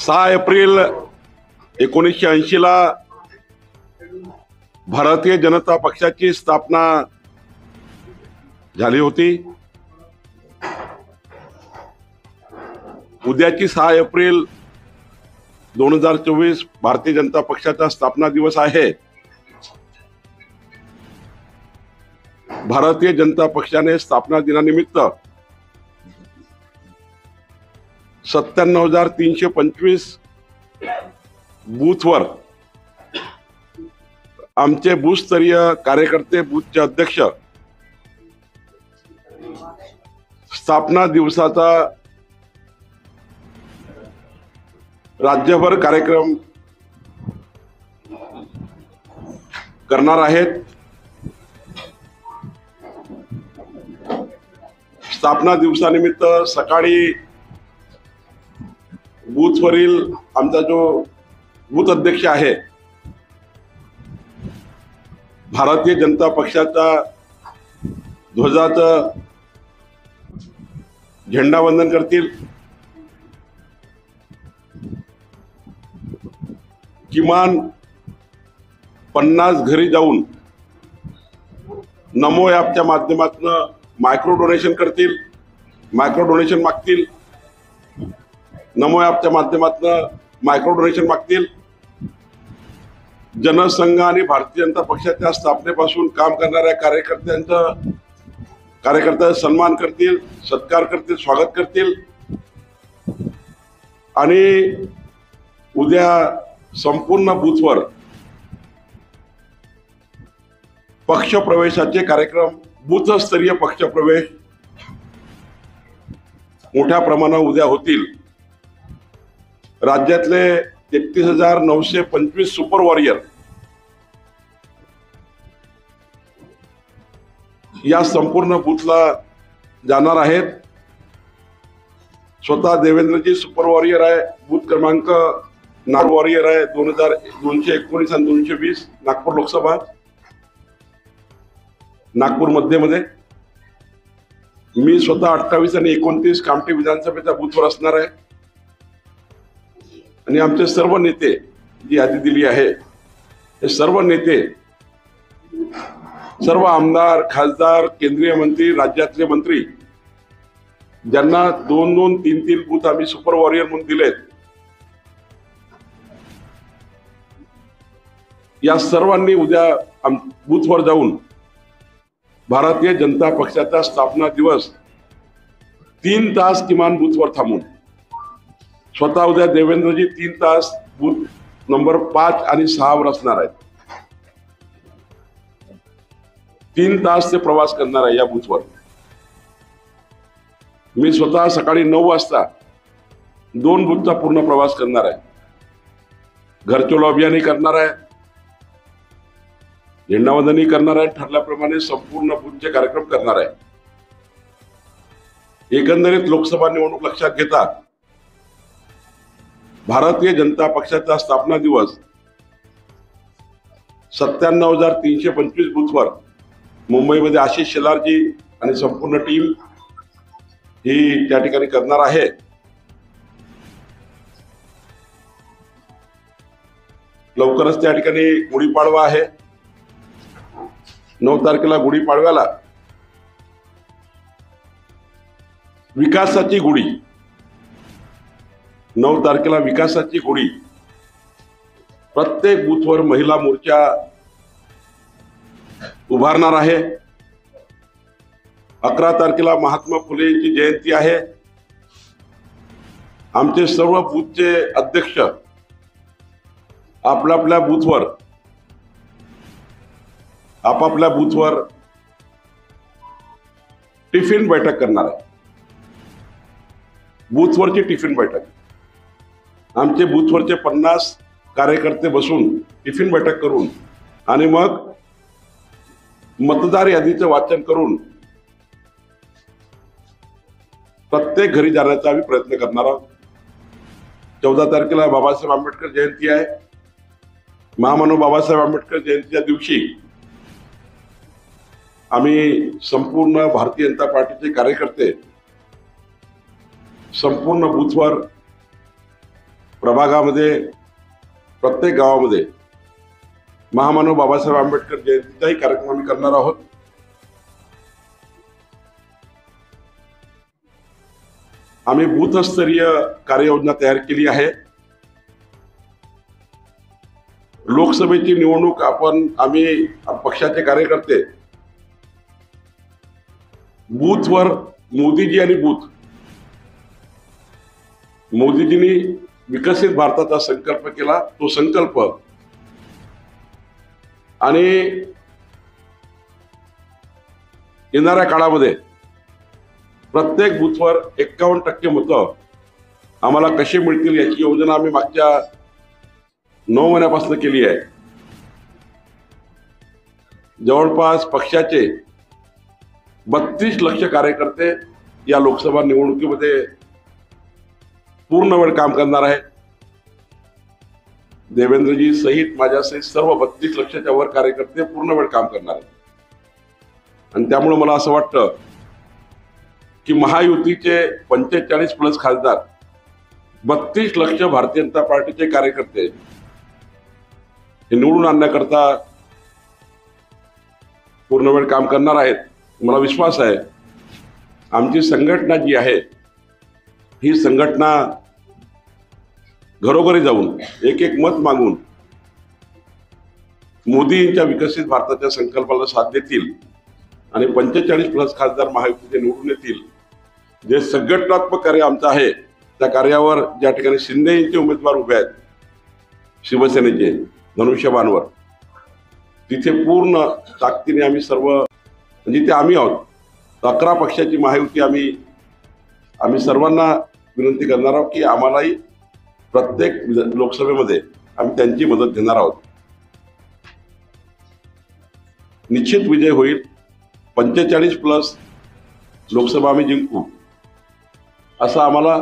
6 April 1980 ला भारतीय जनता पक्षाची स्थापना झाली होती। उद्याची 6 एप्रिल 2024 भारतीय जनता पक्षाचा स्थापना दिवस आहे। भारतीय जनता पक्षाने स्थापना दिनानिमित्त 97,325 बूथवर आमचे बूथस्तरीय कार्यकर्ते, बूथचे अध्यक्ष स्थापना दिवसाचा राज्यभर कार्यक्रम करणार आहेत। स्थापना दिवसानिमित्त सकाळी बूथवरील आमचा जो बूथ अध्यक्ष आहे, भारतीय जनता पक्षाचा ध्वजाचं झेंडावंदन करतील। किमान 50 घरी जाऊन नमो ॲपच्या माध्यमातून मायक्रो डोनेशन करतील, मायक्रो डोनेशन मागतील। नमो ॲपच्या माध्यमातून मायक्रो डोनेशन मागतील। जनसंघ आणि भारतीय जनता पक्षाच्या स्थापनेपासून काम करणाऱ्या कार्यकर्त्यांचा सन्मान करतील, सत्कार करतील, स्वागत करतील। आणि उद्या संपूर्ण बूथवर पक्षप्रवेशाचे कार्यक्रम, बूथस्तरीय पक्षप्रवेश मोठ्या प्रमाणावर उद्या होतील। राज्यातले 33,925 सुपर वॉरियर या संपूर्ण बूथला जाणार आहेत। स्वतः देवेंद्रजी सुपर वॉरियर आहे, बूथ क्रमांक नाग वॉरियर आहे 219 आणि 220 नागपूर लोकसभा, नागपूर मध्यमध्ये। मी स्वतः 28 आणि 29 कामठी विधानसभेच्या बूथवर असणार आहे। आणि आमचे सर्व नेते, जी यादी दिली आहे, हे सर्व नेते, सर्व आमदार, खासदार, केंद्रीय मंत्री, राज्यातले मंत्री, ज्यांना 2-2, 3-3 बूथ आम्ही सुपर वॉरियर म्हणून दिलेत, या सर्वांनी उद्या बूथवर जाऊन भारतीय जनता पक्षाचा स्थापना दिवस 3 तास किमान बूथवर थांबून, स्वतः उद्या देवेंद्रजी 3 तास बूथ नंबर 5 आणि 6 वर असणार आहेत। 3 तास ते प्रवास करणार आहे या बूथवर। मी स्वतः सकाळी 9 वाजता 2 बूथचा पूर्ण प्रवास करणार आहे। घरचोला अभियानही करणार आहे, झेंडावंदनही करणार आहे, ठरल्याप्रमाणे संपूर्ण बूथचे कार्यक्रम करणार आहे। एकंदरीत लोकसभा निवडणूक लक्षात घेता भारतीय जनता पक्षाचा स्थापना दिवस 97,325 बूथवर मुंबईमध्ये आशिष शेलारजी आणि संपूर्ण टीम ही त्या ठिकाणी करणार आहे। लवकरच त्या ठिकाणी गुढीपाडवा आहे। 9 तारखेला गुढीपाडव्याला विकासाची गुढी, 9 तारखेला विकासाची गुढी प्रत्येक बूथवर महिला मोर्चा उभारणार आहे। 11 तारखेला महात्मा फुलेंची जयंती आहे। आमचे सर्व बूथचे अध्यक्ष आपापल्या बूथवर टिफिन बैठक करणार आहे। बूथवरची टिफिन बैठक, आमचे बूथवरचे 50 कार्यकर्ते बसून टिफिन बैठक करून आणि मग मतदार यादीचं वाचन करून प्रत्येक घरी जाण्याचा आम्ही प्रयत्न करणार आहोत। 14 तारखेला बाबासाहेब आंबेडकर जयंती आहे। महामानव बाबासाहेब आंबेडकर जयंतीच्या दिवशी आम्ही संपूर्ण भारतीय जनता पार्टीचे कार्यकर्ते संपूर्ण बूथवर प्रभागामध्ये प्रत्येक गावामध्ये महामानव बाबासाहेब आंबेडकर जयंतीचाही कार्यक्रम आम्ही करणार आहोत. आम्ही बूथस्तरीय कार्ययोजना तयार केली आहे. लोकसभेची निवडणूक आम्ही पक्षाचे कार्यकर्ते बूथवर मोदीजी आणि बूथ, मोदीजींनी विकसित भारताचा संकल्प केला, तो संकल्प आणि येणाऱ्या काळामध्ये प्रत्येक बूथवर 51% मतं आम्हाला कशी मिळतील याची योजना आम्ही मागच्या 9 महिन्यापासून केली आहे. जवळपास पक्षाचे 32 लाख कार्यकर्ते या लोकसभा निवडणुकीमध्ये पूर्ण वेळ काम करणार आहे. देवेंद्रजी सहित माझ्यासहित सर्व 32 लाखाच्या वर कार्यकर्ते पूर्ण वेळ काम करणार आहेत. आणि त्यामुळे मला असं वाटतं की महायुतीचे 45+ खासदार, 32 लाख भारतीय जनता पार्टीचे कार्यकर्ते हे निवडून आणण्याकरता पूर्ण वेळ काम करणार आहेत. मला विश्वास आहे आमची संघटना जी आहे ही संघटना घरोघरी जाऊन एक एक मत मागून मोदींच्या विकसित भारताच्या संकल्पाला साथ देतील आणि 45+ खासदार महायुतीचे निवडून येतील. जे संघटनात्मक कार्य आमचं आहे त्या कार्यावर ज्या ठिकाणी शिंदे यांचे उमेदवार उभे आहेत शिवसेनेचे धनुष्यबाणवर, तिथे पूर्ण ताकदीने आम्ही सर्व जिथे आम्ही आहोत 11 पक्षाची महायुती आम्ही सर्वांना विनंती करणार आहोत की आम्हालाही प्रत्येक लोकसभेमध्ये आम्ही त्यांची मदत घेणार आहोत. निश्चित विजय होईल. 45+ लोकसभा आम्ही जिंकू असा आम्हाला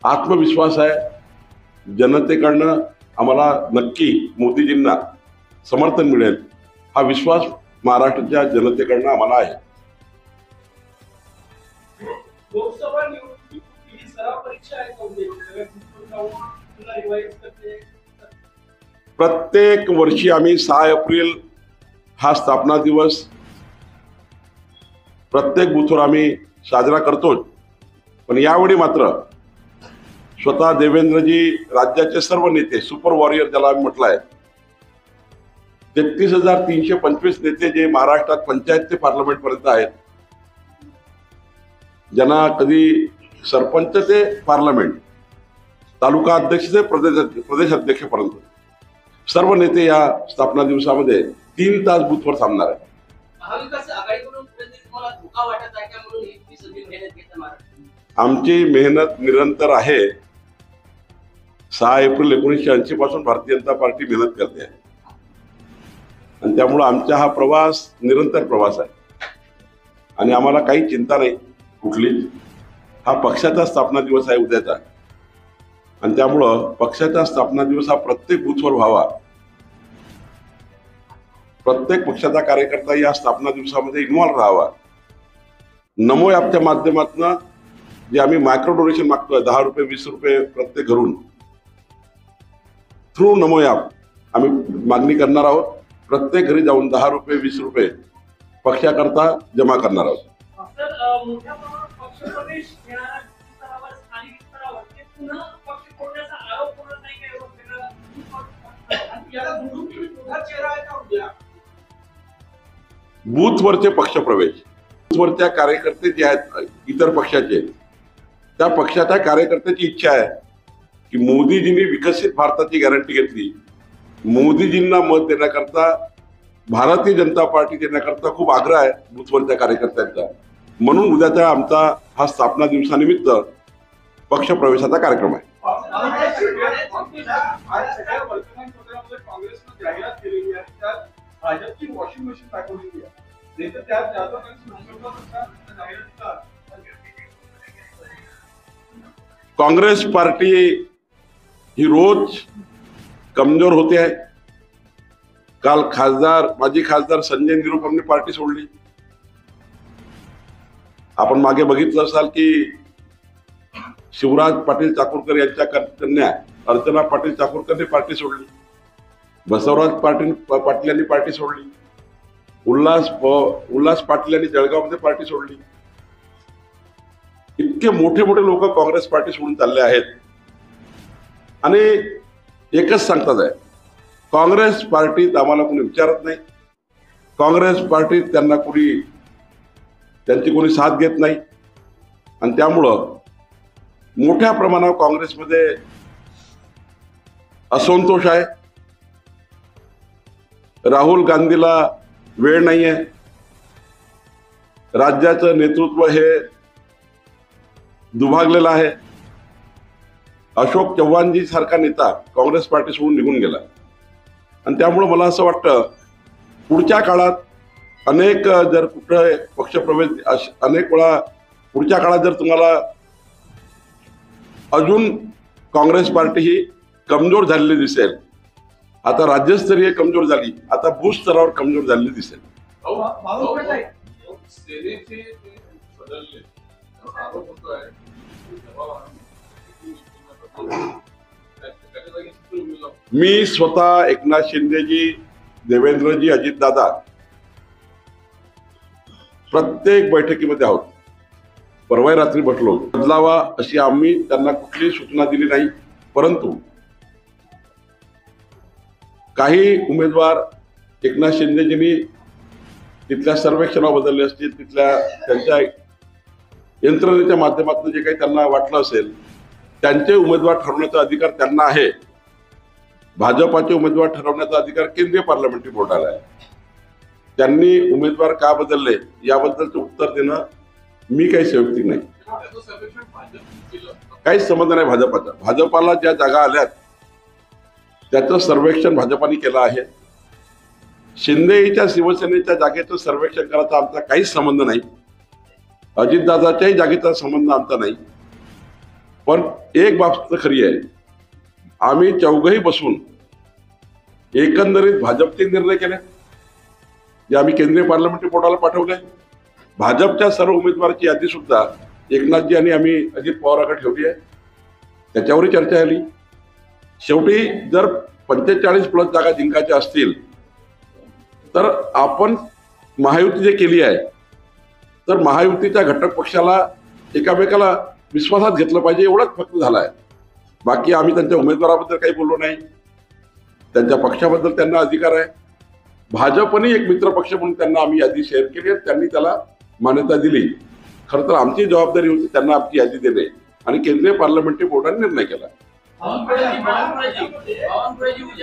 आत्मविश्वास आहे. जनतेकडनं आम्हाला नक्की मोदीजींना समर्थन मिळेल हा विश्वास महाराष्ट्राच्या जनतेकडनं आम्हाला आहे. लोकसभा निवडणुकीची सराव परीक्षा आहे प्रत्येक वर्षी आम्ही 6 एप्रिल हा स्थापना दिवस प्रत्येक बूथवर आम्ही साजरा करतो. पण यावेळी मात्र स्वतः देवेंद्रजी, राज्याचे सर्व नेते, सुपर वॉरियर ज्याला आम्ही म्हटलं आहे, 33,325 नेते जे महाराष्ट्रात पंचायत ते पार्लमेंट पर्यंत आहेत, ज्यांना कधी सरपंच ते पार्लमेंट, तालुका अध्यक्ष ते प्रदेश अध्यक्षपर्यंत सर्व नेते या स्थापना दिवसामध्ये 3 तास बूथवर थांबणार आहेत. आमची मेहनत निरंतर आहे. 6 एप्रिल 1980 पासून भारतीय जनता पार्टी मेहनत करते आहे आणि त्यामुळे आमचा हा प्रवास निरंतर प्रवास आहे आणि आम्हाला काही चिंता नाही कुठलीच. हा पक्षाचा स्थापना दिवस आहे उद्याचा आणि त्यामुळं पक्षाचा स्थापना दिवस हा प्रत्येक बूथवर व्हावा. प्रत्येक पक्षाचा कार्यकर्ता या स्थापना दिवसामध्ये इन्व्हॉल्व राहावा. नमो ॲपच्या माध्यमातून जे आम्ही मायक्रो डोनेशन मागतोय 10 रुपये 20 रुपये प्रत्येक घरून, थ्रू नमो ॲप आम्ही मागणी करणार आहोत. प्रत्येक घरी जाऊन 10 रुपये 20 रुपये पक्षाकरता जमा करणार आहोत. बूथवरचे पक्षप्रवेश, बूथवरच्या कार्यकर्ते जे आहेत इतर पक्षाचे, त्या पक्षाच्या कार्यकर्त्याची इच्छा आहे की मोदीजींनी विकसित भारताची गॅरंटी घेतली, मोदीजींना मत देण्याकरता, भारतीय जनता पार्टी देण्याकरता खूप आग्रह आहे बूथवरच्या कार्यकर्त्यांचा. म्हणून उद्याचा आमचा हा स्थापना दिवसानिमित्त पक्षप्रवेशाचा कार्यक्रम आहे. वॉशिंग मशीन दाखवलेली आहे. काँग्रेस पार्टी ही रोज कमजोर होते आहे. काल माजी खासदार संजय निरुपमने पार्टी सोडली. आपण मागे बघितलं असाल की शिवराज पाटील चाकूरकर यांच्या कन्या अर्चना पाटील चाकूरकरने पार्टी सोडली, बसवराज पाटील यांनी पार्टी सोडली, उल्हास पाटील यांनी जळगावमध्ये पार्टी सोडली. इतके मोठे मोठे लोक काँग्रेस पार्टी सोडून चालले आहेत आणि एकच सांगतात आहे, काँग्रेस पार्टीत आम्हाला कोणी विचारत नाही, काँग्रेस पार्टीत त्यांची कोणी साथ घेत नाही आणि त्यामुळं मोठ्या प्रमाणावर काँग्रेसमध्ये असंतोष आहे. राहुल गांधीला वेळ नाहीये, राज्याचं नेतृत्व हे दुभागलेलं आहे. अशोक चव्हाणजी सारखा नेता काँग्रेस पार्टी सोडून निघून गेला आणि त्यामुळे मला असं वाटतं पुढच्या काळात अनेक जर कुठे पक्षप्रवेश अनेक वेळा पुढच्या काळात जर तुम्हाला अजून काँग्रेस पार्टी ही कमजोर झालेली दिसेल. आता राज्यस्तरीय कमजोर झाली, आता बूथ स्तरावर कमजोर झालेली दिसेल. सेनेचे बदलले आरोप होतो आहे. मी स्वतः एकनाथ शिंदेजी, देवेंद्रजी, अजितदादा प्रत्येक बैठकीमध्ये आहोत. परवा रात्री बसलो, बदलावा अशी आम्ही त्यांना कुठलीही सूचना दिली नाही. परंतु काही उमेदवार एकनाथ शिंदेजींनी तिथल्या सर्वेक्षणावर बदलले असतील, त्यांच्या यंत्रणेच्या माध्यमातून जे काही त्यांना वाटलं असेल, त्यांचे उमेदवार ठरवण्याचा अधिकार त्यांना आहे. भाजपाचे उमेदवार ठरवण्याचा अधिकार केंद्रीय पार्लमेंटरी बोर्डाला आहे. त्यांनी उमेदवार का बदलले याबद्दलचं उत्तर देणं मी काही संयुक्तिक नाही. काहीच संबंध नाही भाजपाचा. भाजपाला ज्या जागा आल्यात त्याचं सर्वेक्षण भाजपाने केलं आहे. शिंदेच्या शिवसेनेच्या जागेचं सर्वेक्षण करायचा आमचा काहीच संबंध नाही. अजितदादाच्याही जागेचा संबंध आमचा नाही. पण एक बाब खरी आहे, आम्ही चौघही बसून एकंदरीत भाजपचे निर्णय केले, जे आम्ही केंद्रीय पार्लमेंटरी बोर्डाला पाठवले. भाजपच्या सर्व उमेदवाराची यादी सुद्धा एकनाथजी आणि आम्ही अजित पवारांकडे ठेवली आहे. त्याच्यावरही चर्चा झाली. शेवटी जर 45+ जागा जिंकायच्या असतील तर आपण महायुती जे केली आहे, तर महायुतीच्या घटक पक्षाला एकामेकाला विश्वासात घेतलं पाहिजे, एवढंच फक्त झालं आहे. बाकी आम्ही त्यांच्या उमेदवाराबद्दल काही बोललो नाही. त्यांच्या पक्षाबद्दल त्यांना अधिकार आहे. भाजपने एक मित्र पक्ष म्हणून त्यांना आम्ही यादी शेअर केली आणि त्यांनी त्याला मान्यता दिली. खरं तर आमची जबाबदारी होती त्यांना आमची यादी देणे आणि केंद्रीय पार्लमेंटरी बोर्डाने निर्णय केला. मुझे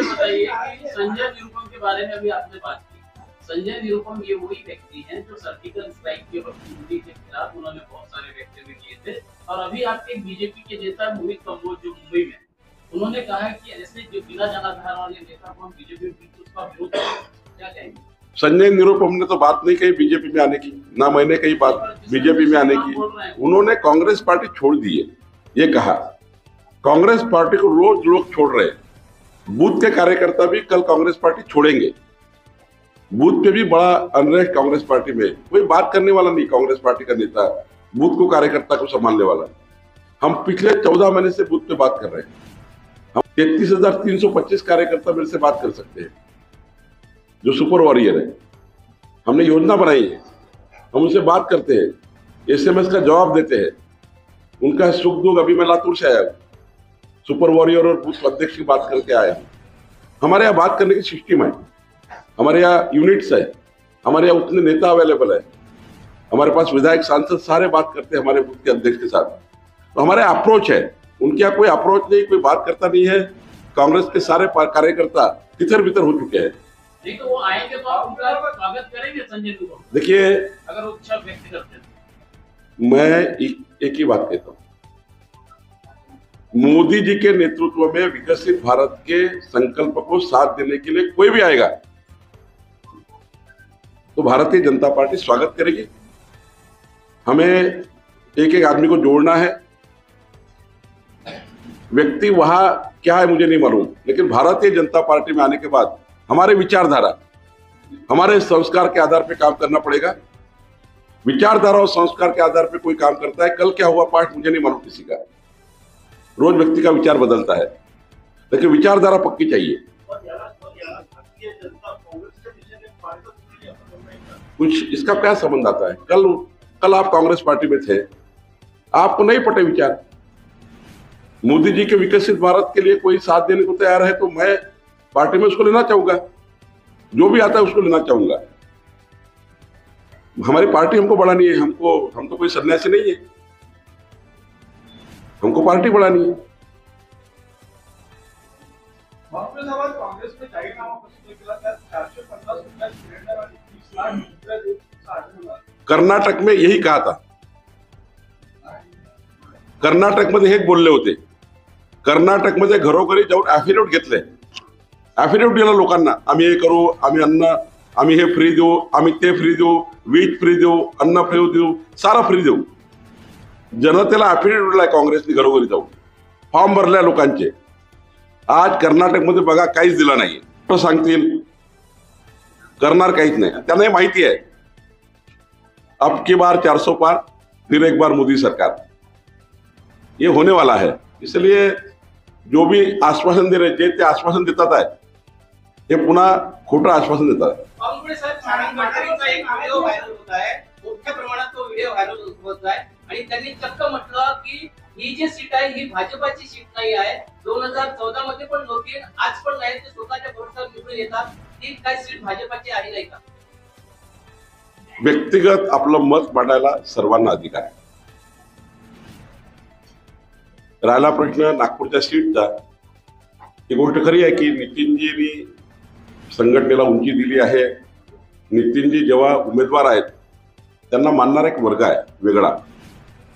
बताइए कि संजय निरुपम के बारे में अभी आपने बात की. संजय निरुपम ये वही व्यक्ति हैं जो सर्जिकल स्ट्राइक के वक्त मोदी के खिलाफ उन्होंने बहुत सारे वक्तव्य किए थे. और अभी आपके बीजेपी के नेता मोहित कंबोज जो मुंबई में, उन्होंने कहा कि ऐसे जो बिना जनाधार वाले नेता को हम बीजेपी में उसका विरोध करेंगे. क्या कहेंगे? संजय निरुपम ने तो बात नहीं कही बीजेपी में आने की, ना मैंने कही बात बीजेपी में आने की. उन्होंने कांग्रेस पार्टी छोड़ दी है ये कहा. कांग्रेस पार्टी को रोज लोग छोड़ रहे हैं. बूथ के कार्यकर्ता भी कल कांग्रेस पार्टी छोड़ेंगे. बूथ पे भी बड़ा अनरेस्ट कांग्रेस पार्टी में. कोई बात करने वाला नहीं कांग्रेस पार्टी का नेता, बूथ को कार्यकर्ता को संभालने वाला. हम पिछले 14 महीने से बूथ पे बात कर रहे हैं. हम 33,325 कार्यकर्ता मेरे से बात कर सकते हैं जो सुपर वॉरियर है. हमने योजना बनाई है, हम उनसे बात करते हैं, SMS का जवाब देते हैं, उनका सुख दुख. अभी मैं लातूर से आया हूँ, सुपर वॉरियर और बूथ अध्यक्ष की बात करके आया हूँ. हमारे यहाँ बात करने की सिस्टम है, हमारे यहाँ यूनिट्स है, हमारे यहाँ उतने नेता अवेलेबल है, हमारे पास विधायक सांसद सारे बात करते हैं हमारे बूथ के अध्यक्ष के साथ. तो हमारे अप्रोच है, उनके यहाँ कोई अप्रोच नहीं, कोई बात करता नहीं है. कांग्रेस के सारे कार्यकर्ता तितर बितर हो चुके हैं. नहीं तो वो आएंगे तो आप उनका स्वागत करेंगे संजय निरुपम? देखिए, अगर वो इच्छा व्यक्त करते हैं. मैं एक ही बात कहता हूँ, मोदी जी के नेतृत्व में विकसित भारत के संकल्प को साथ देने के लिए कोई भी आएगा तो भारतीय जनता पार्टी स्वागत करेगी. हमें एक एक आदमी को जोड़ना है. व्यक्ति वहां क्या है मुझे नहीं मालूम, लेकिन भारतीय जनता पार्टी में आने के बाद हमारे विचारधारा, हमारे संस्कार के आधार पे काम करना पड़ेगा. विचारधारा और संस्कार के आधार पे कोई काम करता है. कल क्या हुआ पाठ मुझे नहीं मालूम किसी का, रोज व्यक्ति का विचार बदलता है, लेकिन विचारधारा पक्की चाहिए। कुछ इसका क्या संबंध आता है? कल आप कांग्रेस पार्टी में थे, आपको नहीं पटे विचार। मोदी जी के विकसित भारत के लिए कोई साथ देने को तैयार है तो मैं पार्टी में उसको लेना चाहूंगा, जो भी आता है उसको लेना चाहूंगा। हमारी पार्टी हमको बढ़ानी है, हम तो कोई सन्यासी नहीं है, हमको पार्टी बढ़ानी है। काँग्रेस में जाहीरनामा प्रसिद्ध केला, त्यात 450 रुपयात सिलेंडर आणि 30 लाख रुपये देऊन आढळून आलं। कर्नाटक में यही कहा था, कर्नाटक मध्ये हेच बोलले होते। कर्नाटक मध्ये घरोघरी जाऊन ऍफिडेव्हिट घेतले, ऍफिडेव्हिट दिला लोकांना, आम्ही हे करू, आम्ही अन्न, आम्ही हे फ्री देऊ, आम्ही ते फ्री देऊ, वीज फ्री देऊ, अन्न फ्री देऊ, सारा फ्री देऊ। जनतेला ऍफिडेव्हिट दिलाय काँग्रेसने घरोघरी जाऊन, फॉर्म भरल्या लोकांचे। आज कर्नाटक मध्ये बघा काहीच दिलं नाही, तो सांगतील करणार काहीच नाही, त्यांना माहिती आहे अब की बार 400 पार, फिर एक बार मोदी सरकार, ये होने वाला है। इसलिए जो भी आश्वासन दे रहे जे ते आश्वासन देतात आहे हे पुन्हा खोटं आश्वासन देतात। बावनकुळे साहेब, सारंग गडकरींचा एक व्हिडिओ व्हायरल होत आहे, मोठ्या प्रमाणात तो व्हिडिओ व्हायरल होत आहे आणि त्यांनी चक्क म्हटलं की ही जी सीट आहे ही भाजपाची सीट नाही आहे, 2014 मध्ये पण नव्हती, आज पण नाही, ते स्वतःच्या भरोश्यावर निवडून येतात, ती काय सीट भाजपाची आहे नाही का? व्यक्तिगत आपलं मत मांडायला सर्वांना अधिकार आहे। राहिला प्रश्न नागपूरच्या सीटचा, ही गोष्ट खरी आहे की नितीनजींनी संघटनेला उंची दिली आहे। नितीनजी जेव्हा उमेदवार आहेत त्यांना मानणारा एक वर्ग आहे वेगळा,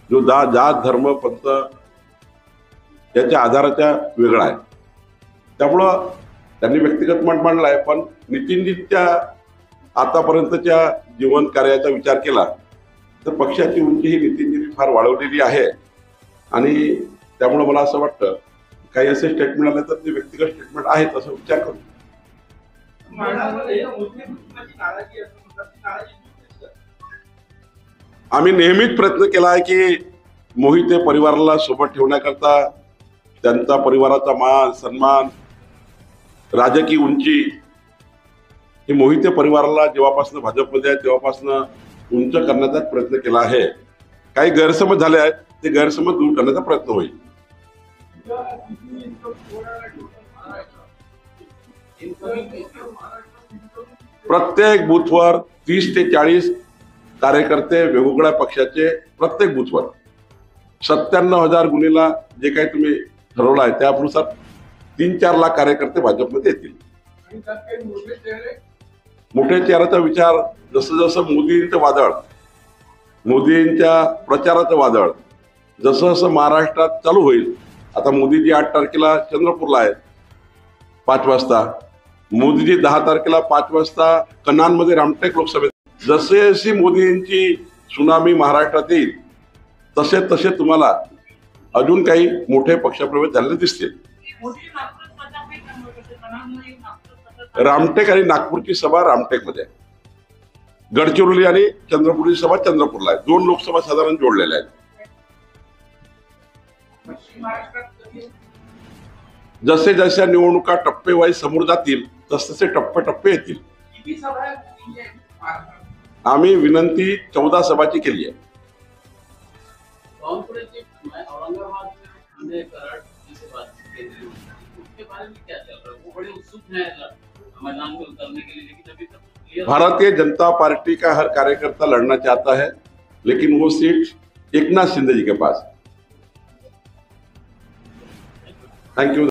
जो जात धर्म पंथ याच्या आधाराच्या वेगळा आहे, त्यामुळं त्यांनी व्यक्तिगत मत मांडलाय। पण नितीनजींच्या आतापर्यंतच्या जीवन कार्याचा विचार केला तर पक्षाची उंची ही नितीनजींनी फार वाढवलेली आहे आणि त्यामुळे मला असं वाटतं काही असे स्टेटमेंट आले तर ते व्यक्तिगत स्टेटमेंट आहेत असं विचार करू। आम्ही नेहमीच प्रयत्न केला आहे की मोहिते परिवाराला सोबत ठेवण्याकरता त्यांचा परिवाराचा मान सन्मान राजकीय उंची ही मोहिते परिवाराला जेव्हापासून भाजपमध्ये आहे तेव्हापासून उंच करण्याचा प्रयत्न केला आहे। काही गैरसमज झाले आहेत, ते गैरसमज दूर करण्याचा प्रयत्न होईल। प्रत्येक बूथवर 30 ते 40 कार्यकर्ते वेगवेगळ्या पक्षाचे, प्रत्येक बूथवर 97,000 गुन्हेला जे काही तुम्ही ठरवलं आहे त्यानुसार 3-4 लाख कार्यकर्ते भाजपमध्ये येतील। मोठे चेहऱ्याचा विचार जसं जसं मोदींचं वादळ, मोदींच्या प्रचाराचं वादळ जसं जसं महाराष्ट्रात चालू होईल, आता मोदीजी 8 तारखेला चंद्रपूरला आहेत 5 वाजता, मोदीजी 10 तारखेला 5 वाजता कन्हानमध्ये रामटेक लोकसभेत, जसे जशी मोदींची सुनामी महाराष्ट्रात येईल तसे तसे तुम्हाला अजून काही मोठे पक्षप्रवेश झालेले दिसतील। रामटेक आणि नागपूरची सभा रामटेकमध्ये, गडचिरोली आणि चंद्रपूरची सभा चंद्रपूरला आहे, 2 लोकसभा साधारण जोडलेल्या आहेत। जसे जशा निवडणुका टप्पेवाईज समोर जातील तसतसे टप्पे येतील। आम्ही विनंती 14 सभाची केली आहे। भारतीय जनता पार्टी का हर कार्यकर्ता लड़ना चाहता है, लेकिन वो सीट एकनाथ शिंदे जी के पास। Thank you.